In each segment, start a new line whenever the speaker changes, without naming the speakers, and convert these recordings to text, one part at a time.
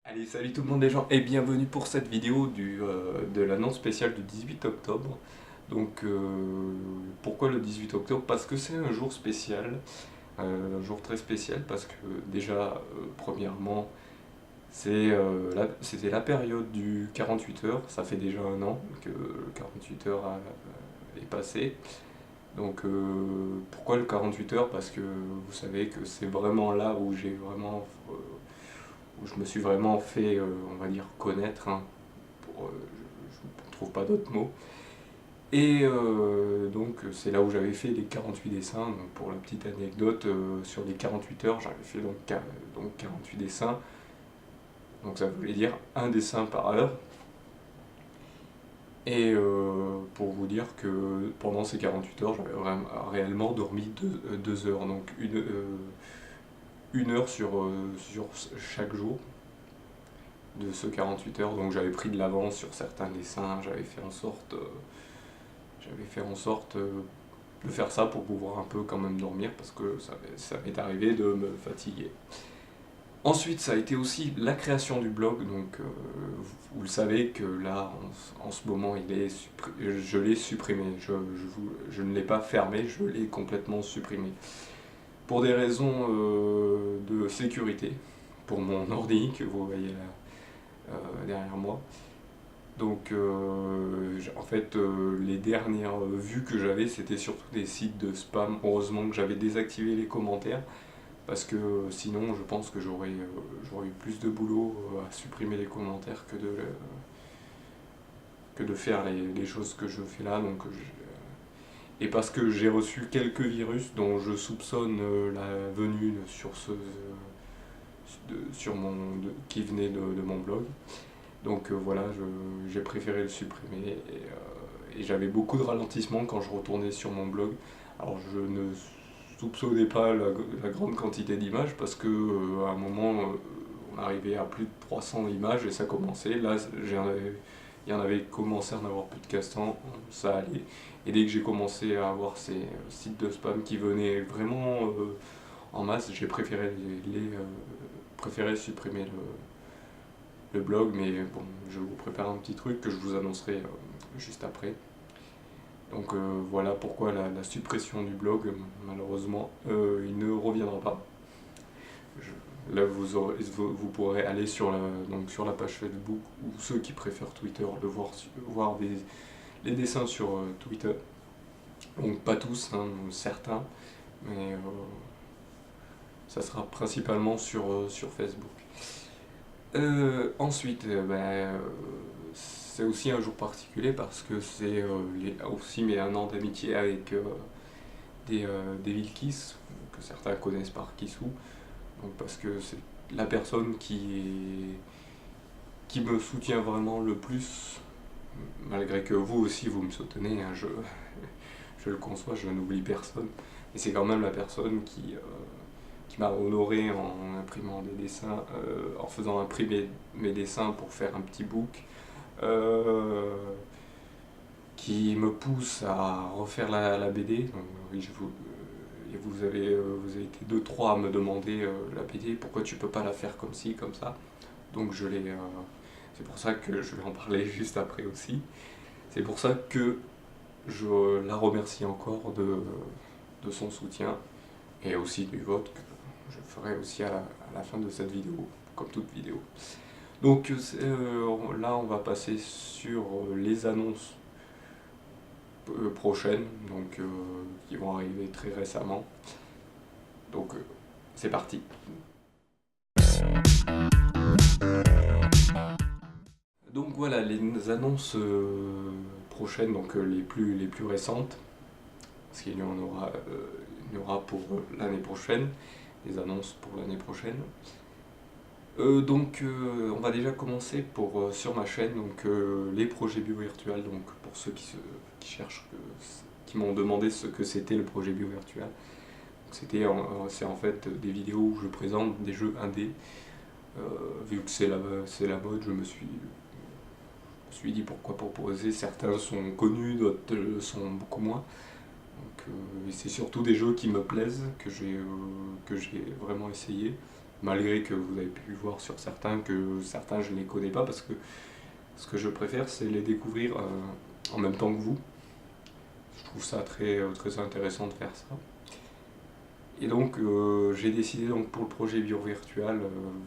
Allez, salut tout le monde les gens et bienvenue pour cette vidéo de l'annonce spéciale du 18 octobre. Donc pourquoi le 18 octobre? Parce que c'est un jour spécial, un jour très spécial parce que déjà, premièrement, c'était la période du 48 heures, ça fait déjà un an que le 48 heures est passé. Donc pourquoi le 48 heures? Parce que vous savez que c'est vraiment là où où je me suis vraiment fait, on va dire, connaître, hein, je ne trouve pas d'autres mots. Et donc c'est là où j'avais fait les 48 dessins. Donc, pour la petite anecdote, sur les 48 heures, j'avais fait donc 48 dessins. Donc ça voulait dire un dessin par heure. Et pour vous dire que pendant ces 48 heures, j'avais réellement dormi 2 heures. Donc une heure sur chaque jour de ce 48 heures. Donc j'avais pris de l'avance sur certains dessins, j'avais fait en sorte de faire ça pour pouvoir un peu quand même dormir parce que ça m'est arrivé de me fatiguer. Ensuite, ça a été aussi la création du blog, donc vous le savez que là, en ce moment, je l'ai supprimé. Je ne l'ai pas fermé, je l'ai complètement supprimé. Pour des raisons de sécurité, pour mon ordi que vous voyez là, derrière moi. Donc en fait les dernières vues que j'avais c'était surtout des sites de spam. Heureusement que j'avais désactivé les commentaires parce que sinon je pense que j'aurais eu plus de boulot à supprimer les commentaires que de faire les choses que je fais là. Et parce que j'ai reçu quelques virus dont je soupçonne la venue qui venait de mon blog. Donc voilà, j'ai préféré le supprimer et j'avais beaucoup de ralentissements quand je retournais sur mon blog. Alors je ne soupçonnais pas la grande quantité d'images parce que à un moment on arrivait à plus de 300 images et ça commençait. Là il y en avait commencé à en avoir plus de 400, ça allait. Et dès que j'ai commencé à avoir ces sites de spam qui venaient vraiment en masse, j'ai préféré supprimer le blog, mais bon, je vous prépare un petit truc que je vous annoncerai juste après. Donc voilà pourquoi la suppression du blog, malheureusement, il ne reviendra pas. Là, vous pourrez aller sur la page Facebook ou ceux qui préfèrent Twitter, voir les dessins sur Twitter. Donc pas tous, hein, certains, mais ça sera principalement sur Facebook. Ensuite, c'est aussi un jour particulier parce que c'est aussi mes un an d'amitié avec des Vilkis, que certains connaissent par Kissou, donc parce que c'est la personne qui me soutient vraiment le plus, malgré que vous aussi vous me soutenez, hein, je le conçois, je n'oublie personne, et c'est quand même la personne qui m'a honoré en imprimant des dessins, en faisant imprimer mes dessins pour faire un petit book, euh, qui me pousse à refaire la BD. Donc, oui, et vous avez été deux, trois à me demander la BD, pourquoi tu peux pas la faire comme ci, comme ça. Donc c'est pour ça que je vais en parler juste après aussi. C'est pour ça que je la remercie encore de son soutien et aussi du vote que je ferai aussi à la fin de cette vidéo, comme toute vidéo. Donc là, on va passer sur les annonces prochaines, donc qui vont arriver très récemment. Donc c'est parti. Donc voilà les annonces prochaines, donc les plus récentes, parce il y aura pour l'année prochaine, des annonces pour l'année prochaine. On va déjà commencer sur ma chaîne, donc les projets bio-virtuels, donc pour ceux qui cherchent, qui m'ont demandé ce que c'était le projet bio-virtuel. C'est en fait des vidéos où je présente des jeux indés. Vu que c'est la mode, je me suis dit pourquoi proposer. Certains sont connus, d'autres sont beaucoup moins. Donc, et c'est surtout des jeux qui me plaisent, que j'ai vraiment essayé. malgré que vous avez pu voir sur certains que certains je ne les connais pas, parce que ce que je préfère c'est les découvrir en même temps que vous. Je trouve ça très intéressant de faire ça. Et donc j'ai décidé donc pour le projet BioVirtual,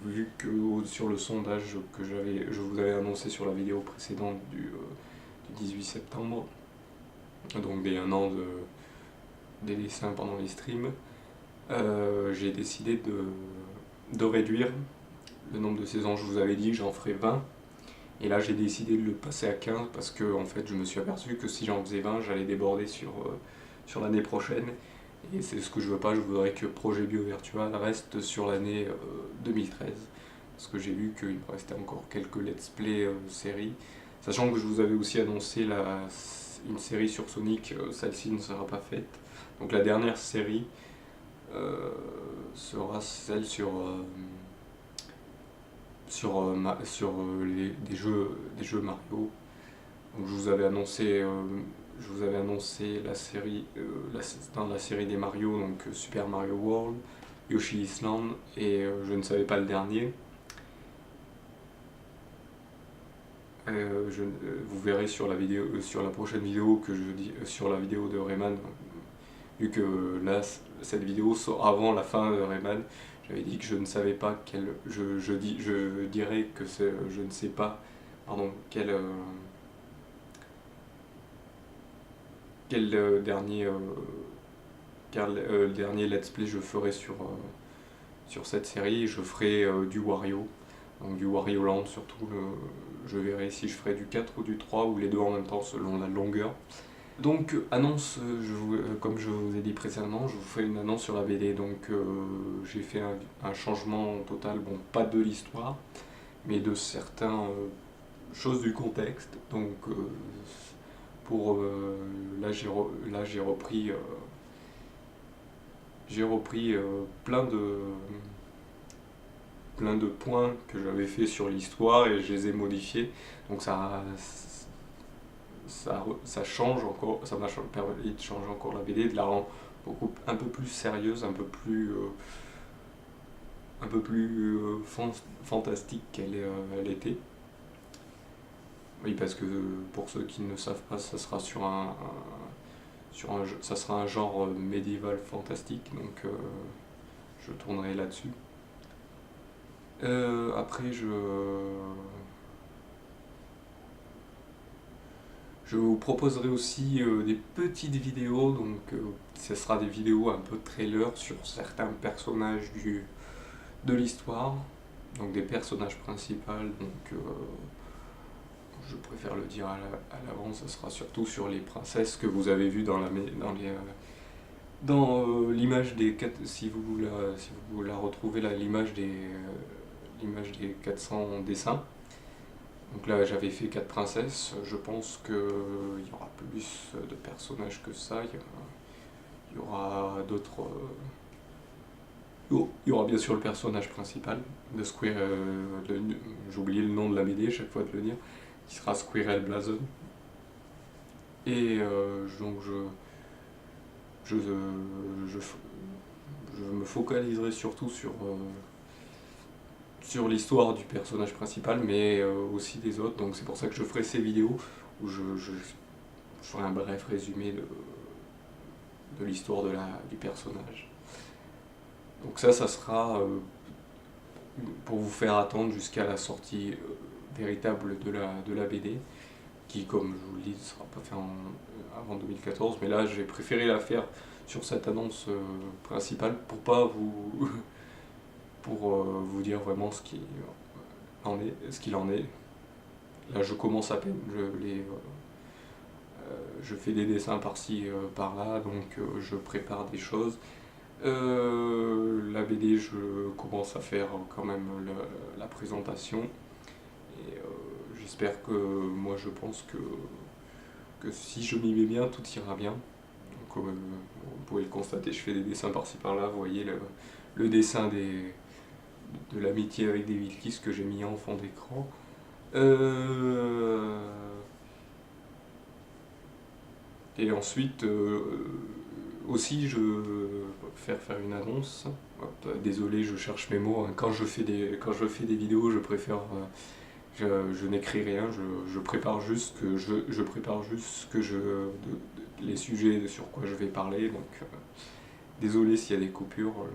vu que sur le sondage que je vous avais annoncé sur la vidéo précédente du 18 septembre, donc des 1 an des dessins pendant les streams, j'ai décidé de réduire le nombre de saisons. Je vous avais dit que j'en ferais 20, et là j'ai décidé de le passer à 15 parce que en fait je me suis aperçu que si j'en faisais 20 j'allais déborder sur l'année prochaine, et c'est ce que je veux pas. Je voudrais que Projet BioVirtual reste sur l'année 2013, parce que j'ai vu qu'il me restait encore quelques let's play séries, sachant que je vous avais aussi annoncé une série sur Sonic. Celle-ci ne sera pas faite, donc la dernière série sera celle sur des jeux Mario. Donc je vous avais annoncé la série dans la série des Mario, donc Super Mario World, Yoshi Island, et je ne savais pas le dernier. Vous verrez sur la vidéo, sur la prochaine vidéo que je dis, sur la vidéo de Rayman, vu que là cette vidéo sort avant la fin de Rayman. J'avais dit que je ne savais pas je dirais que je ne sais pas, pardon, quel dernier let's play je ferai sur cette série. Je ferai du Wario, donc du Wario Land surtout. Je verrai si je ferai du 4 ou du 3 ou les deux en même temps selon la longueur. Donc annonce, comme je vous ai dit précédemment, je vous fais une annonce sur la BD. Donc j'ai fait un changement total, bon pas de l'histoire, mais de certaines choses du contexte. Donc là j'ai repris plein de points que j'avais fait sur l'histoire, et je les ai modifiés. Donc ça change encore, ça m'a permis de changer encore la BD, de la rendre un peu plus sérieuse, un peu plus fantastique qu'elle était. Oui, parce que pour ceux qui ne savent pas, ça sera ça sera un genre médiéval fantastique, donc je tournerai là-dessus. Après, je vous proposerai aussi des petites vidéos, donc ce sera des vidéos un peu trailer sur certains personnages de l'histoire, donc des personnages principaux. Donc je préfère le dire à l'avance, ce sera surtout sur les princesses que vous avez vues dans l'image des 4, si vous la retrouvez là, l'image des 400 dessins. Donc là j'avais fait 4 princesses. Je pense qu'il y aura plus de personnages que ça. Il y aura d'autres. Il y aura bien sûr le personnage principal de j'ai oublié le nom de la BD, chaque fois de le dire, qui sera Squirrel Blazon. Et donc je me focaliserai surtout sur l'histoire du personnage principal, mais aussi des autres. Donc c'est pour ça que je ferai ces vidéos où je ferai un bref résumé de l'histoire du personnage. Donc ça sera pour vous faire attendre jusqu'à la sortie véritable de la BD, qui, comme je vous le dis, ne sera pas fait avant 2014. Mais là j'ai préféré la faire sur cette annonce principale pour pas vous dire vraiment ce qu'il en est. Là je commence à peine, je fais des dessins par-ci par-là, donc je prépare des choses. La BD, je commence à faire quand même la présentation, et j'espère que, moi je pense que si je m'y mets bien, tout ira bien. Donc vous pouvez le constater, je fais des dessins par-ci par-là. Vous voyez le dessin de l'amitié avec des Vilkis que j'ai mis en fond d'écran. Et ensuite aussi je vais faire une annonce. Désolé, je cherche mes mots, hein. Quand je fais des vidéos, je préfère, je n'écris rien, je prépare juste les sujets sur quoi je vais parler. Donc désolé s'il y a des coupures.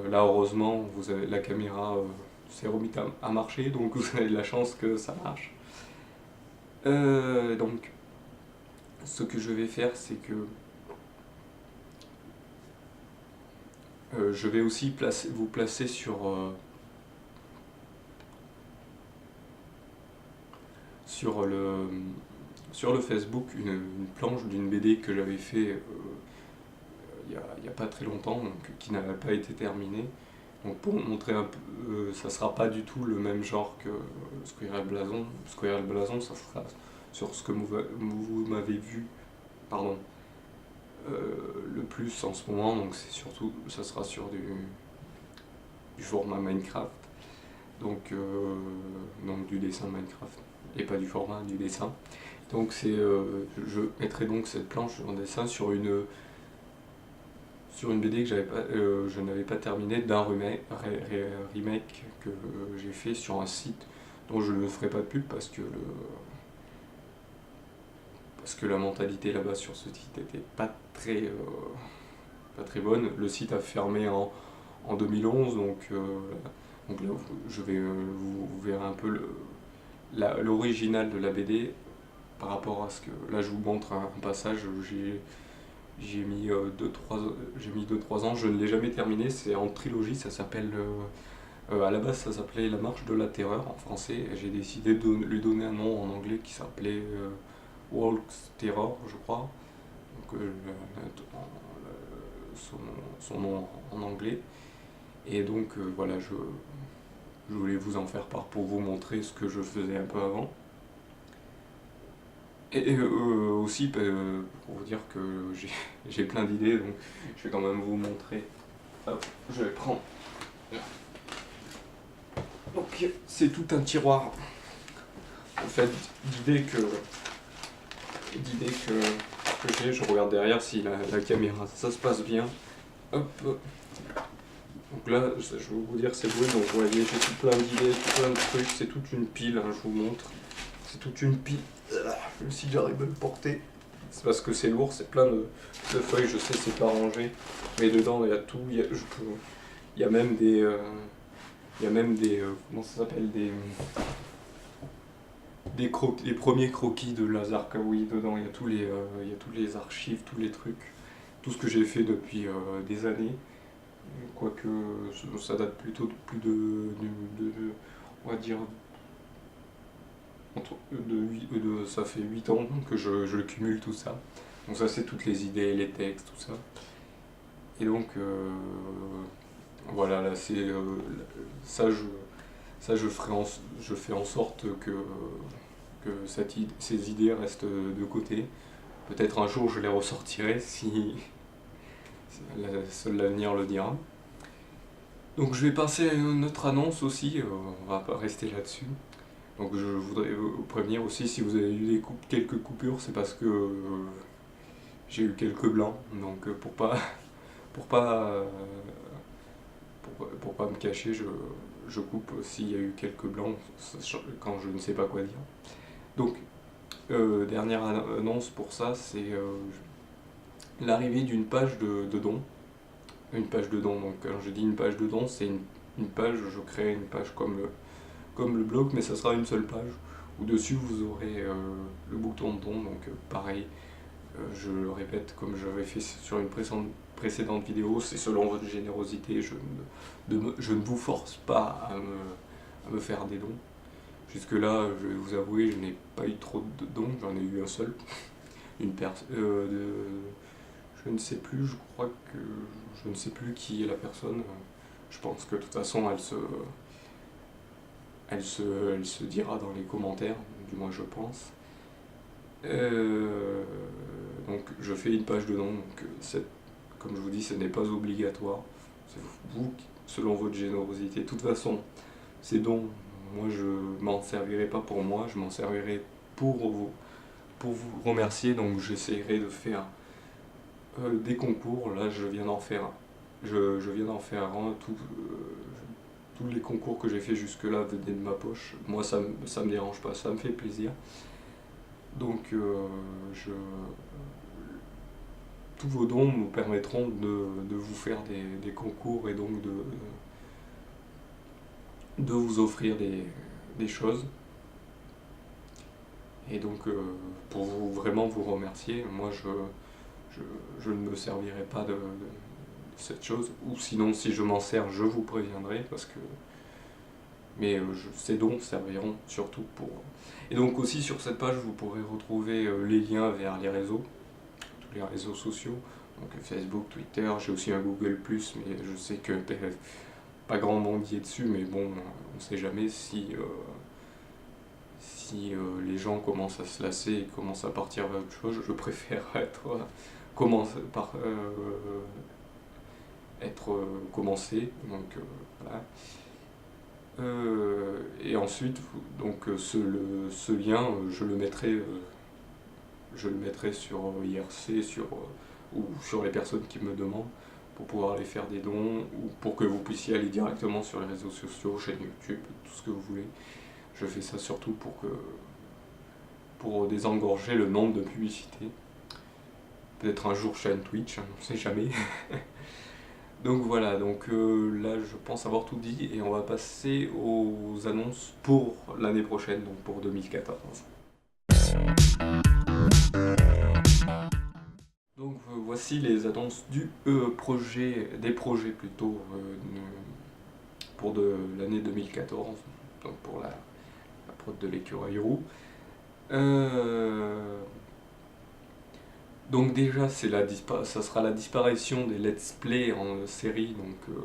Là heureusement, la caméra s'est remise à marcher, donc vous avez de la chance que ça marche. Donc ce que je vais faire, c'est que je vais aussi vous placer sur le Facebook une planche d'une BD que j'avais fait il y a pas très longtemps, donc, qui n'avait pas été terminée. Donc pour montrer un peu, ça sera pas du tout le même genre que Squirrel Blason. Squirrel Blason, ça sera sur ce que vous m'avez vu, pardon, le plus en ce moment. Donc c'est surtout, ça sera sur du format Minecraft, donc du dessin Minecraft et pas du format, du dessin. Donc je mettrai donc cette planche en dessin sur une BD que je n'avais pas terminé, d'un remake que j'ai fait sur un site dont je ne ferai pas de pub parce que la mentalité là-bas sur ce site n'était pas très bonne. Le site a fermé en 2011, donc là vous verrez un peu l'original de la BD par rapport à ce que... Là je vous montre un passage où j'ai mis 2-3 ans, je ne l'ai jamais terminé, c'est en trilogie, ça s'appelle... à la base ça s'appelait La Marche de la Terreur en français, et j'ai décidé de lui donner un nom en anglais qui s'appelait Walk's Terror, je crois. Donc son nom en anglais. Et donc voilà, je voulais vous en faire part pour vous montrer ce que je faisais un peu avant. Et aussi pour vous dire que j'ai plein d'idées, donc je vais quand même vous montrer. Hop, je vais prendre. Donc c'est tout un tiroir. En fait, d'idées que j'ai, je regarde derrière si la caméra, ça se passe bien. Hop. Donc là, je vais vous dire c'est beau, donc vous voyez, j'ai tout plein d'idées, tout plein de trucs, c'est toute une pile, hein, je vous montre. C'est toute une pile. Si j'arrive à le porter, c'est parce que c'est lourd, c'est plein de feuilles, je sais c'est pas rangé, mais dedans il y a tout, il y a même des comment ça s'appelle, les premiers croquis de Lazare Kaoui dedans, il y a tous les archives, tous les trucs, tout ce que j'ai fait depuis des années, quoique ça date plutôt de plus de on va dire ça fait 8 ans que je cumule tout ça. Donc ça c'est toutes les idées, les textes, tout ça. Et donc voilà, là c'est je fais en sorte que ces idées restent de côté. Peut-être un jour je les ressortirai si seul l'avenir le dira. Donc je vais passer à une autre annonce aussi, on va pas rester là-dessus. Donc je voudrais vous prévenir aussi, si vous avez eu quelques coupures, c'est parce que j'ai eu quelques blancs. Donc pour pas me cacher, je coupe s'il y a eu quelques blancs quand je ne sais pas quoi dire. Donc dernière annonce pour ça, c'est l'arrivée d'une page de dons. Une page de dons, donc quand je dis une page de dons, c'est une page, je crée une page comme le blog, mais ça sera une seule page, où dessus vous aurez le bouton de don, donc pareil, je le répète comme j'avais fait sur une précédente vidéo, c'est selon votre générosité, je ne vous force pas à me faire des dons. Jusque là, je vais vous avouer, je n'ai pas eu trop de dons, j'en ai eu un seul, je ne sais plus, je crois que je ne sais plus qui est la personne, je pense que de toute façon elle se dira dans les commentaires, du moins je pense. Donc je fais une page de dons, donc comme je vous dis, ce n'est pas obligatoire, c'est vous, selon votre générosité. De toute façon, ces dons, moi je m'en servirai pas pour moi, je m'en servirai pour vous remercier, donc j'essaierai de faire des concours. Là je viens d'en faire je viens d'en faire un, tous les concours que j'ai fait jusque-là venaient de ma poche. Moi, ça me dérange pas, ça me fait plaisir. Donc, tous vos dons nous permettront de vous faire des concours et donc de vous offrir des choses. Et donc, pour vraiment vous remercier, moi, je ne me servirai pas de cette chose. Ou sinon, si je m'en sers, je vous préviendrai, parce que mais ces dons serviront surtout pour... Et donc aussi sur cette page, vous pourrez retrouver les liens vers les réseaux, tous les réseaux sociaux, donc Facebook, Twitter, j'ai aussi un Google+, mais je sais que pas grand monde y est dessus, mais bon, on ne sait jamais si les gens commencent à se lasser et commencent à partir vers autre chose. Je préfère commencé, donc voilà. Et ensuite, donc ce lien, je le mettrai sur IRC, ou sur les personnes qui me demandent, pour pouvoir aller faire des dons, ou pour que vous puissiez aller directement sur les réseaux sociaux, chaîne YouTube, tout ce que vous voulez. Je fais ça surtout pour désengorger le nombre de publicités. Peut-être un jour chaîne Twitch, on ne sait jamais. Donc voilà, donc là je pense avoir tout dit et on va passer aux annonces pour l'année prochaine, donc pour 2014. Donc voici les annonces des projets plutôt pour l'année 2014, donc pour la prod de l'écureuil roux. Donc déjà, ça sera la disparition des let's play en série, donc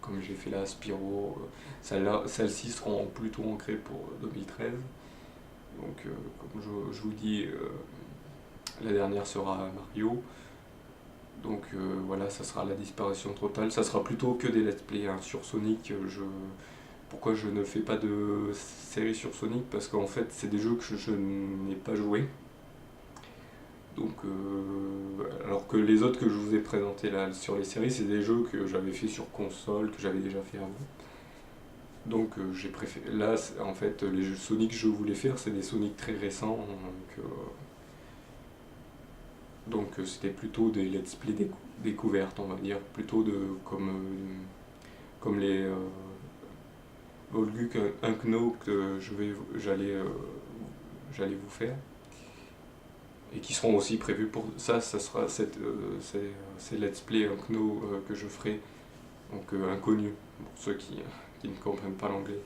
comme j'ai fait là, Spyro, celles-ci seront plutôt ancrées pour 2013. Donc comme je vous dis, la dernière sera Mario. Donc voilà, ça sera la disparition totale. Ça sera plutôt que des let's play hein. Sur Sonic. Pourquoi je ne fais pas de série sur Sonic? Parce qu'en fait, c'est des jeux que je n'ai pas joué. Donc, alors que les autres que je vous ai présentés là sur les séries, c'est des jeux que j'avais fait sur console, que j'avais déjà fait avant. Donc j'ai préféré. Là, en fait, les jeux Sonic que je voulais faire, c'est des Sonic très récents. Donc c'était plutôt des let's play découvertes, on va dire, plutôt comme les Volguk Unkno que j'allais vous faire. Et qui seront aussi prévus pour ça sera ces let's play Unkno que je ferai, donc inconnus pour ceux qui ne comprennent pas l'anglais.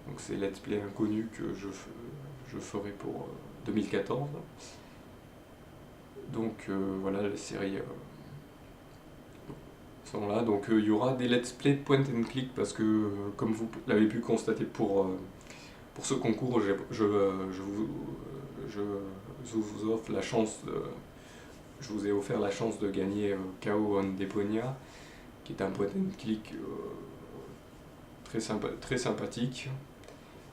Donc c'est let's play inconnus que je ferai pour 2014. Donc voilà, les séries sont là. Donc il y aura des let's play point and click parce que comme vous l'avez pu constater pour ce concours, je vous offre la chance je vous ai offert la chance de gagner KO on Deponia, qui est un point and click très sympathique.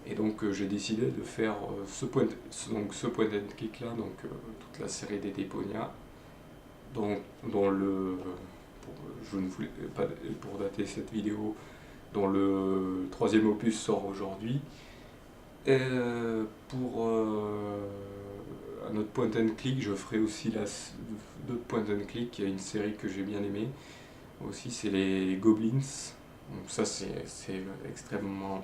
Et donc j'ai décidé de faire ce point and click là, donc toute la série des Deponia, dont je ne voulais pas, pour dater cette vidéo, dont le 3e opus sort aujourd'hui. Pour un autre point and click, je ferai aussi d'autres point and click. Il y a une série que j'ai bien aimée aussi, c'est les Goblins. Donc ça c'est extrêmement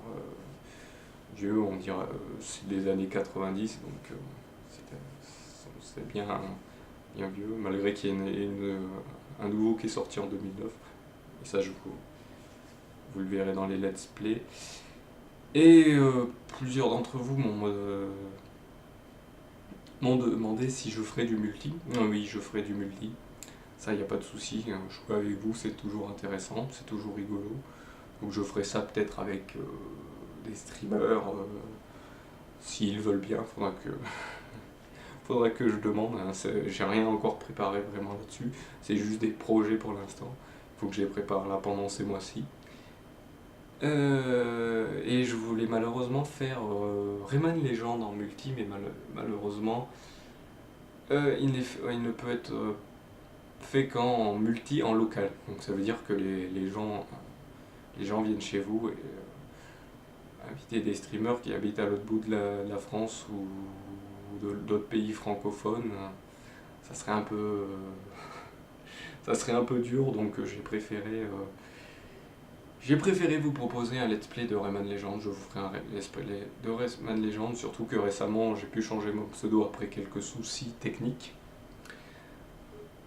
vieux, on dirait c'est des années 90, donc c'est bien vieux, malgré qu'il y ait un nouveau qui est sorti en 2009. Et ça vous le verrez dans les let's play. Et plusieurs d'entre vous m'ont demandé si je ferais du multi. Oui, je ferai du multi. Ça, il n'y a pas de souci. Jouer avec vous, c'est toujours intéressant, c'est toujours rigolo. Donc je ferai ça peut-être avec des streamers. S'ils veulent bien, faudra que je demande. Hein. J'ai rien encore préparé vraiment là-dessus. C'est juste des projets pour l'instant. Il faut que je les prépare là pendant ces mois-ci. Et je voulais malheureusement faire Rayman Legend en multi, mais malheureusement il ne peut être fait qu'en multi, en local. Donc ça veut dire que les gens viennent chez vous et inviter des streamers qui habitent à l'autre bout de la France ou d'autres pays francophones, ça serait un peu, ça serait un peu dur, donc j'ai préféré vous proposer un let's play de Rayman Legends. Je vous ferai un let's play de Rayman Legends, surtout que récemment j'ai pu changer mon pseudo après quelques soucis techniques.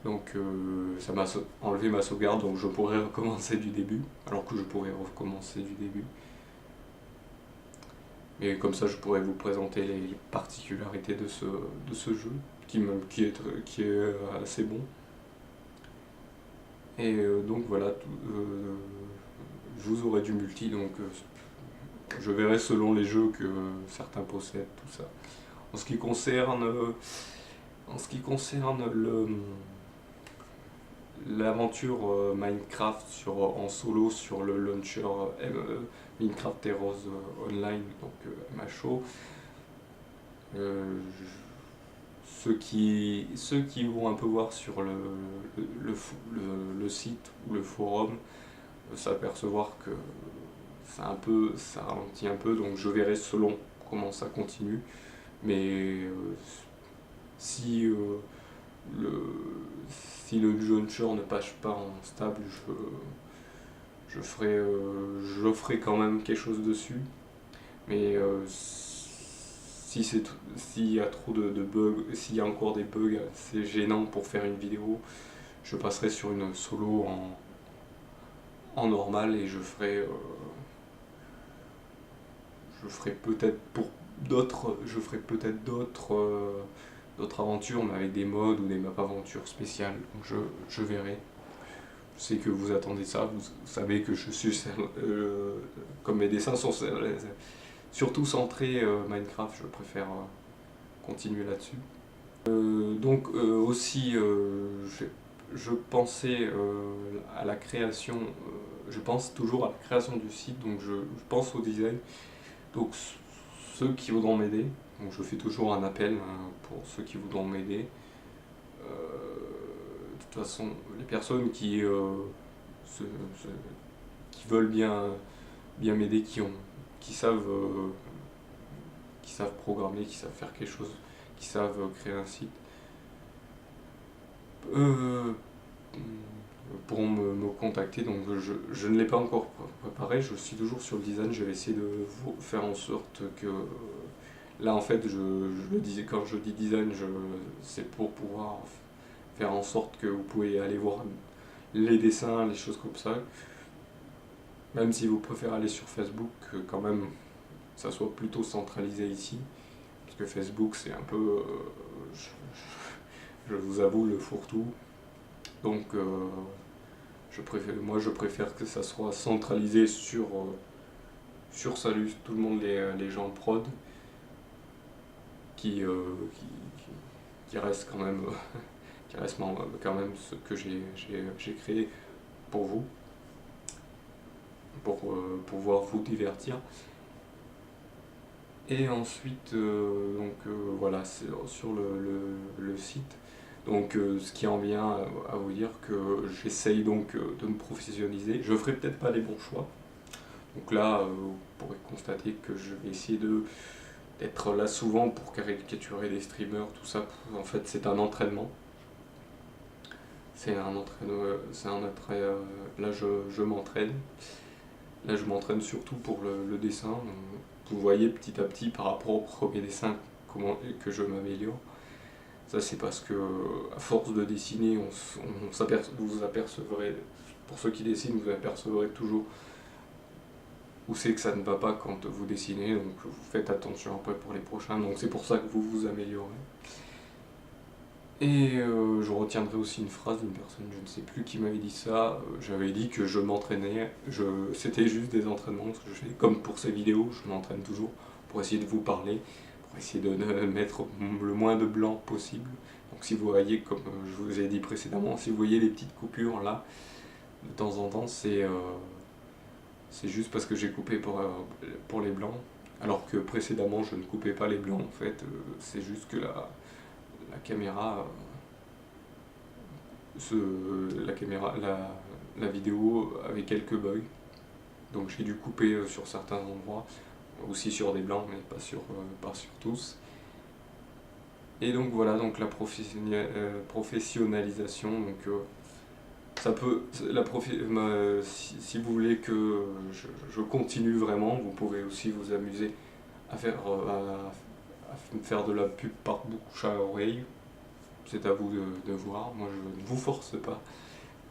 Donc ça m'a enlevé ma sauvegarde, donc je pourrais recommencer du début, alors que je pourrais recommencer du début. Et comme ça je pourrais vous présenter les particularités de ce jeu, qui est assez bon. Et donc voilà, je vous aurai du multi, donc je verrai selon les jeux que certains possèdent, tout ça. En ce qui concerne, l'aventure Minecraft en solo sur le launcher Minecraft Heroes Online, donc MHO, ceux qui vont un peu voir sur le site ou le forum s'apercevoir que ça ralentit un peu, donc je verrai selon comment ça continue. Mais si le launcher ne passe pas en stable, je ferai quand même quelque chose dessus. Mais s'il y a trop de bugs, s'il y a encore des bugs assez gênants pour faire une vidéo, je passerai sur une solo en normal et je ferai peut-être d'autres aventures, mais avec des modes ou des maps aventures spéciales. Donc je verrai. Je sais que vous attendez ça, vous savez que je suis comme mes dessins sont surtout centrés Minecraft, je préfère continuer là-dessus. Donc aussi, je pensais à la création, je pense toujours à la création du site, donc je pense au design. Donc ceux qui voudront m'aider, donc je fais toujours un appel pour ceux qui voudront m'aider. De toute façon, les personnes qui veulent bien m'aider, qui savent programmer, qui savent faire quelque chose, qui savent créer un site, pourront me contacter. Donc je ne l'ai pas encore préparé, je suis toujours sur le design, je vais essayer de vous faire en sorte que là en fait je le disais, quand je dis design, c'est pour pouvoir faire en sorte que vous pouvez aller voir les dessins, les choses comme ça, même si vous préférez aller sur Facebook, quand même ça soit plutôt centralisé ici, parce que Facebook c'est un peu, je vous avoue, le fourre-tout. Donc moi je préfère que ça soit centralisé sur Salut tout le monde, les gens de prod, qui reste quand même quand même ce que j'ai créé pour vous, pour pouvoir vous divertir. Et ensuite voilà, c'est sur le site. Donc ce qui en vient à vous dire que j'essaye donc de me professionnaliser. Je ferai peut-être pas les bons choix. Donc là, vous pourrez constater que je vais essayer d'être là souvent pour caricaturer des streamers, tout ça. En fait, c'est un entraînement. Là, je m'entraîne. Là, je m'entraîne surtout pour le dessin. Donc, vous voyez petit à petit par rapport au premier dessin que je m'améliore. Ça, c'est parce que à force de dessiner, vous apercevrez, pour ceux qui dessinent, vous apercevrez toujours où c'est que ça ne va pas quand vous dessinez, donc vous faites attention après pour les prochains, donc c'est pour ça que vous vous améliorez. Et je retiendrai aussi une phrase d'une personne, je ne sais plus qui m'avait dit ça, j'avais dit que je m'entraînais, c'était juste des entraînements, ce que je fais, comme pour ces vidéos, je m'entraîne toujours pour essayer de vous parler, pour essayer de mettre le moins de blanc possible. Donc si vous voyez, comme je vous ai dit précédemment, si vous voyez les petites coupures là, de temps en temps, c'est juste parce que j'ai coupé pour les blancs, alors que précédemment je ne coupais pas les blancs en fait, c'est juste que la caméra la vidéo avait quelques bugs, donc j'ai dû couper sur certains endroits, aussi sur des blancs, mais pas sur tous. Et donc voilà, donc la professionnalisation, donc ça peut, si vous voulez que je continue vraiment, vous pouvez aussi vous amuser à à faire de la pub par bouche à oreille. C'est à vous de voir, moi je ne vous force pas.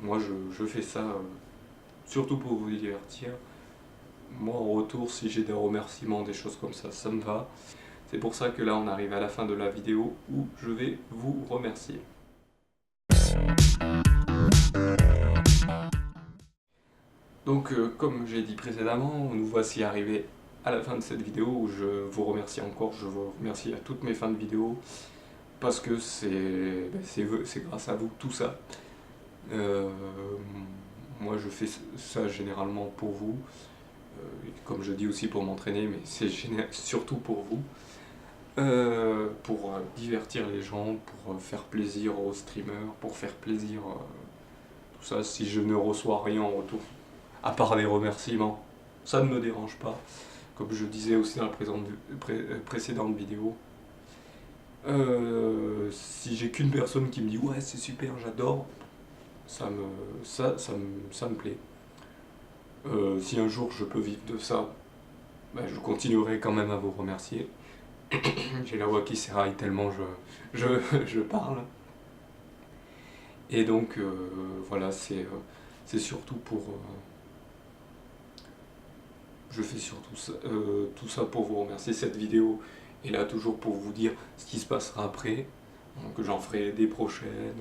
Moi je fais ça surtout pour vous divertir. Moi en retour, si j'ai des remerciements, des choses comme ça me va. C'est pour ça que là on arrive à la fin de la vidéo où je vais vous remercier. Donc comme j'ai dit précédemment, nous voici arrivés à la fin de cette vidéo où je vous remercie encore, je vous remercie à toutes mes fins de vidéo parce que c'est grâce à vous tout ça. Moi je fais ça généralement pour vous, comme je dis aussi pour m'entraîner, mais c'est surtout pour vous, pour divertir les gens, pour faire plaisir aux streamers, pour faire plaisir tout ça. Si je ne reçois rien en retour, à part des remerciements, ça ne me dérange pas, comme je disais aussi dans la précédente vidéo. Si j'ai qu'une personne qui me dit ouais c'est super, j'adore, ça me plaît. Si un jour je peux vivre de ça, ben, je continuerai quand même à vous remercier. J'ai la voix qui s'éraille tellement je parle. Et donc voilà, c'est surtout pour... je fais surtout ça, tout ça pour vous remercier. Cette vidéo est là toujours pour vous dire ce qui se passera après. Donc j'en ferai des prochaines.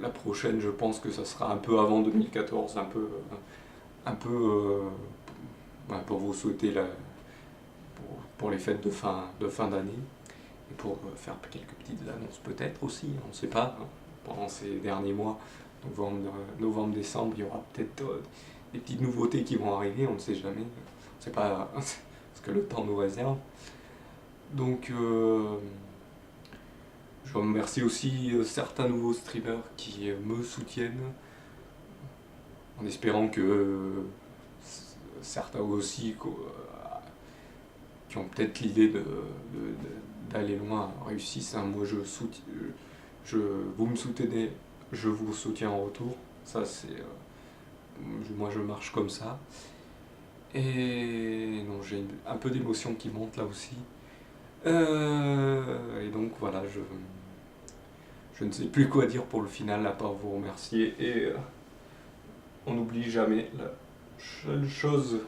La prochaine, je pense que ça sera un peu avant 2014, un peu pour vous souhaiter pour les fêtes de fin d'année et pour faire quelques petites annonces peut-être aussi, on ne sait pas. Pendant ces derniers mois, novembre, décembre, il y aura peut-être des petites nouveautés qui vont arriver, on ne sait jamais. On ne sait pas ce que le temps nous réserve. Donc je remercie aussi certains nouveaux streamers qui me soutiennent, en espérant que certains aussi qui ont peut-être l'idée d'aller loin réussissent. Moi vous me soutenez, je vous soutiens en retour. Ça c'est moi je marche comme ça. Et non, j'ai un peu d'émotion qui monte là aussi. Et donc voilà, je ne sais plus quoi dire pour le final à part vous remercier. Et on n'oublie jamais la seule chose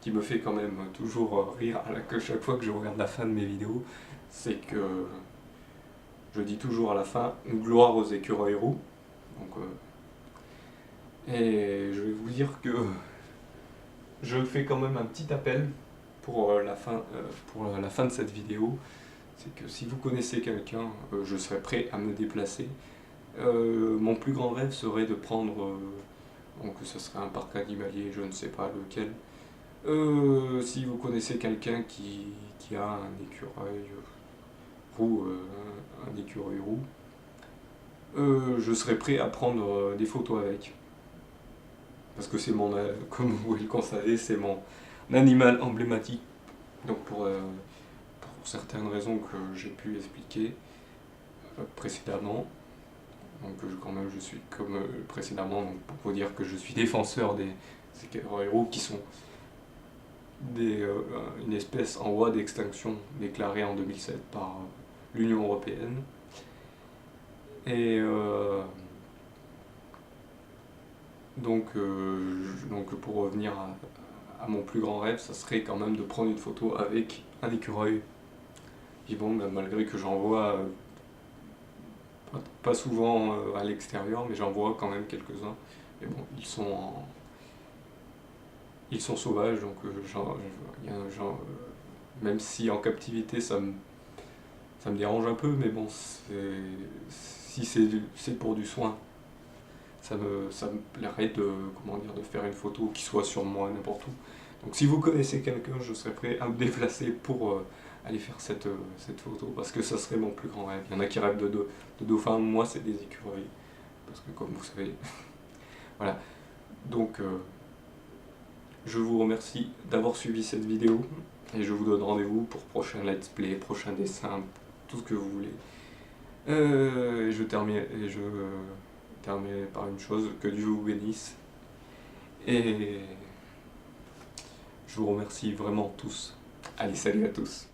qui me fait quand même toujours rire à chaque fois que je regarde la fin de mes vidéos, c'est que je dis toujours à la fin gloire aux écureuils roux. Donc, et je vais vous dire que je fais quand même un petit appel pour la fin de cette vidéo. C'est que si vous connaissez quelqu'un, je serai prêt à me déplacer. Mon plus grand rêve serait de prendre, donc ce serait un parc animalier, je ne sais pas lequel. Si vous connaissez quelqu'un qui a un écureuil roux, je serais prêt à prendre des photos avec. Parce que c'est comme vous pouvez le constater, c'est mon animal emblématique. Donc pour certaines raisons que j'ai pu expliquer précédemment. Donc quand même je suis comme précédemment, donc, pour vous dire que je suis défenseur des écureuils roux qui sont une espèce en voie d'extinction déclarée en 2007 par l'Union Européenne. Et donc pour revenir à mon plus grand rêve, ça serait quand même de prendre une photo avec un écureuil vivant, malgré que j'en vois pas souvent à l'extérieur, mais j'en vois quand même quelques-uns. Mais bon, ils sont sauvages, donc même si en captivité ça me dérange un peu, mais bon, si c'est pour du soin, ça me plairait de faire une photo qui soit sur moi n'importe où. Donc si vous connaissez quelqu'un, je serais prêt à me déplacer pour aller faire cette photo, parce que ça serait mon plus grand rêve. Il y en a qui rêvent de dauphins, moi c'est des écureuils, parce que comme vous savez, voilà. Donc je vous remercie d'avoir suivi cette vidéo, et je vous donne rendez-vous pour prochain let's play, prochain dessin, tout ce que vous voulez. Je termine par une chose, que Dieu vous bénisse, et je vous remercie vraiment tous. Allez, salut à tous.